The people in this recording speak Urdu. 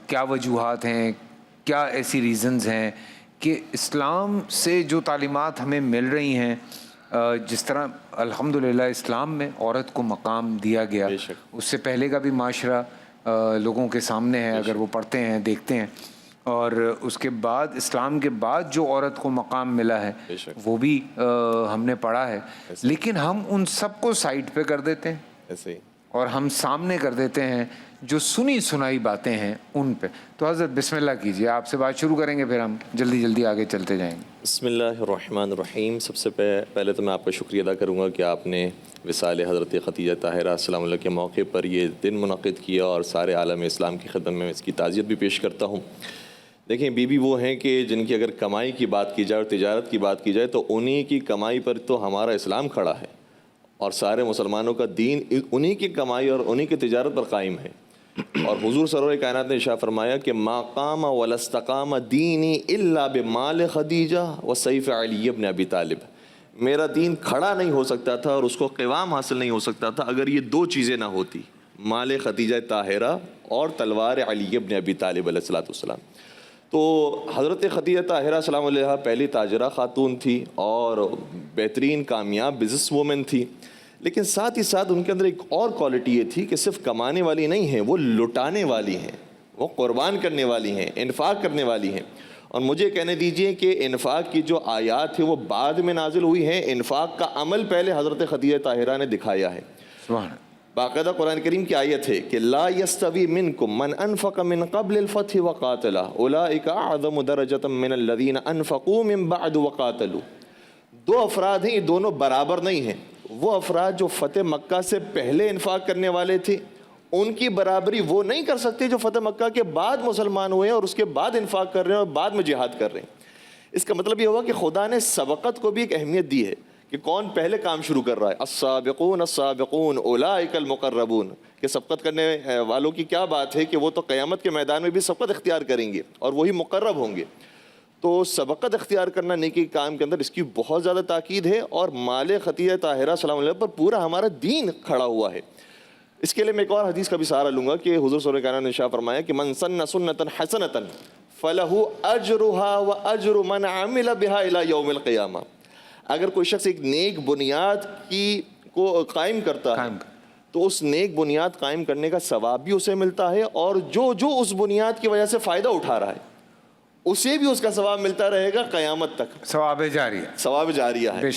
کیا وجوہات ہیں, کیا ایسی ریزنز ہیں کہ اسلام سے جو تعلیمات ہمیں مل رہی ہیں, جس طرح الحمدللہ اسلام میں عورت کو مقام دیا گیا, اس سے پہلے کا بھی معاشرہ لوگوں کے سامنے ہے اگر وہ پڑھتے ہیں دیکھتے ہیں, اور اس کے بعد اسلام کے بعد جو عورت کو مقام ملا ہے وہ بھی ہم نے پڑھا ہے, لیکن ہم ان سب کو سائڈ پہ کر دیتے ہیں ایسے ہی, اور ہم سامنے کر دیتے ہیں جو سنی سنائی باتیں ہیں ان پہ. تو حضرت بسم اللہ کیجئے, آپ سے بات شروع کریں گے, پھر ہم جلدی جلدی آگے چلتے جائیں گے. بسم اللہ الرحمن الرحیم. سب سے پہلے تو میں آپ کا شکریہ ادا کروں گا کہ آپ نے وصال حضرت خدیجہ طاہرہ السلام علیہ کے موقع پر یہ دن منعقد کیا, اور سارے عالم اسلام کی خدمت میں اس کی تعزیت بھی پیش کرتا ہوں. دیکھیں, بی بی وہ ہیں کہ جن کی اگر کمائی کی بات کی جائے اور تجارت کی بات کی جائے تو انہی کی کمائی پر تو ہمارا اسلام کھڑا ہے, اور سارے مسلمانوں کا دین انہی کی کمائی اور انہی کی تجارت پر قائم ہے. اور حضور سرور کائنات نے ارشاد فرمایا کہ ما قام ولا استقام دینی الا بمال خدیجہ وسیف علی ابن ابی طالب. میرا دین کھڑا نہیں ہو سکتا تھا اور اس کو قوام حاصل نہیں ہو سکتا تھا اگر یہ دو چیزیں نہ ہوتی, مال خدیجہ طاہرہ اور تلوار علی ابن ابی طالب علیہ السلام. تو حضرت خدیجہ طاہرہ السلام علیہ پہلی تاجرہ خاتون تھی اور بہترین کامیاب بزنس وومن تھی, لیکن ساتھ ہی ساتھ ان کے اندر ایک اور کوالٹی یہ تھی کہ صرف کمانے والی نہیں ہیں, وہ لٹانے والی ہیں, وہ قربان کرنے والی ہیں, انفاق کرنے والی ہیں. اور مجھے کہنے دیجئے کہ انفاق کی جو آیات ہیں وہ بعد میں نازل ہوئی ہیں, انفاق کا عمل پہلے حضرت خدیجہ طاہرہ نے دکھایا ہے. سبحان. باقاعدہ قرآن کریم کی آیت ہے کہ لا یستوی منکم من انفق من قبل الفتح وقاتل اولئک اعظم درجۃ من الذین انفقوا من بعد وقاتلوا. دو افراد ہیں, یہ دونوں برابر نہیں ہیں. وہ افراد جو فتح مکہ سے پہلے انفاق کرنے والے تھے ان کی برابری وہ نہیں کر سکتے جو فتح مکہ کے بعد مسلمان ہوئے ہیں اور اس کے بعد انفاق کر رہے ہیں اور بعد میں جہاد کر رہے ہیں. اس کا مطلب یہ ہوا کہ خدا نے سبقت کو بھی ایک اہمیت دی ہے کہ کون پہلے کام شروع کر رہا ہے. السابقون السابقون اولئک المقربون, کہ سبقت کرنے والوں کی کیا بات ہے کہ وہ تو قیامت کے میدان میں بھی سبقت اختیار کریں گے اور وہی مقرب ہوں گے. تو سبقت اختیار کرنا نیکی کام کے اندر اس کی بہت زیادہ تاکید ہے, اور مال خدیجہ طاہرہ السلام علیہ پر پورا ہمارا دین کھڑا ہوا ہے. اس کے لیے میں ایک اور حدیث کا بھی سہارا لوں گا کہ حضور صلی اللہ علیہ وسلم نے ارشاد فرمایا کہ من سن سنتا حسنتا فلہ اجرها واجر من عمل بها الى یوم القیامہ. اگر کوئی شخص ایک نیک بنیاد کو قائم کرتا ہے تو اس نیک بنیاد قائم کرنے کا ثواب بھی اسے ملتا ہے, اور جو اس بنیاد کی وجہ سے فائدہ اٹھا رہا ہے اسے بھی اس کا ثواب ملتا رہے گا قیامت تک. ثواب جاریہ, ثواب جاریہ ہے.